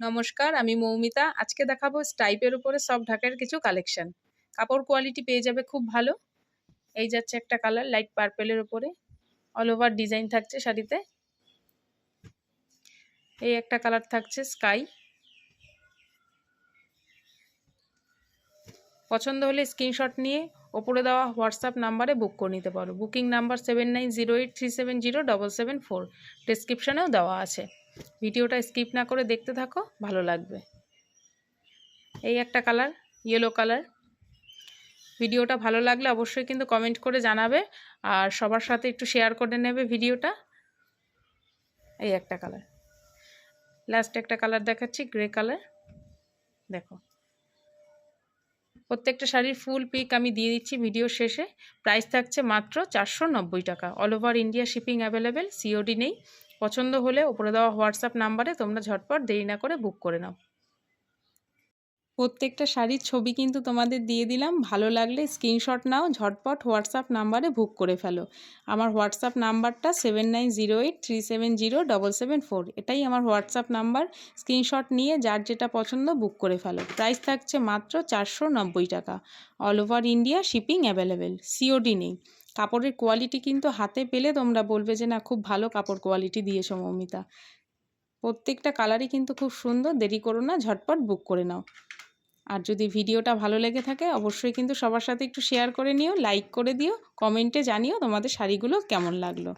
নমস্কার, আমি মৌমিতা। আজকে দেখাবো স্টাইপের উপরে সফট ঢাকাইয়ের কিছু কালেকশন। কাপড় কোয়ালিটি পেয়ে যাবে খুব ভালো। এই যাচ্ছে একটা কালার লাইট পার্পেলের উপরে, অল ওভার ডিজাইন থাকছে শাড়িতে। এই একটা কালার থাকছে স্কাই। পছন্দ হলে স্ক্রিনশট নিয়ে ওপরে দেওয়া হোয়াটসঅ্যাপ নাম্বারে বুক করে নিতে পারো। Booking number 7908370774। ডেসক্রিপশনেও দেওয়া আছে। ভিডিওটা স্কিপ না করে দেখতে থাকো, ভালো লাগবে। এই একটা কালার ইয়েলো কালার। ভিডিওটা ভালো লাগলে অবশ্যই কিন্তু কমেন্ট করে জানাবে, আর সবার সাথে একটু শেয়ার করে নেবে ভিডিওটা। এই একটা কালার। লাস্ট একটা কালার দেখাচ্ছি, গ্রে কালার। দেখো, প্রত্যেকটা শাড়ির ফুল পিক আমি দিয়ে দিচ্ছি ভিডিওর শেষে। প্রাইস থাকছে মাত্র 490 টাকা। All over India shipping available, COD নেই। পছন্দ হলে ওপরে দেওয়া হোয়াটসঅ্যাপ নাম্বারে তোমরা ঝটপট দেরি না করে বুক করে নাও। প্রত্যেকটা শাড়ির ছবি কিন্তু তোমাদের দিয়ে দিলাম। ভালো লাগলে স্ক্রিনশট নাও, ঝটপট হোয়াটসঅ্যাপ নাম্বারে বুক করে ফেলো। আমার হোয়াটসঅ্যাপ নাম্বারটা 7908370774। এটাই আমার হোয়াটসঅ্যাপ নাম্বার। স্ক্রিনশট নিয়ে যার যেটা পছন্দ বুক করে ফেলো। প্রাইস থাকছে মাত্র 490 টাকা। All over India shipping available, COD নেই। কাপড়ের কোয়ালিটি কিন্তু হাতে পেলে তোমরা বলবে যে না, খুব ভালো কাপড় কোয়ালিটি দিয়েছো মৌমিতা। প্রত্যেকটা কালারই কিন্তু খুব সুন্দর। দেরি করো না, ঝটপট বুক করে নাও। আর যদি ভিডিওটা ভালো লেগে থাকে অবশ্যই কিন্তু সবার সাথে একটু শেয়ার করে নিও, লাইক করে দিও, কমেন্টে জানিও তোমাদের শাড়িগুলো কেমন লাগলো।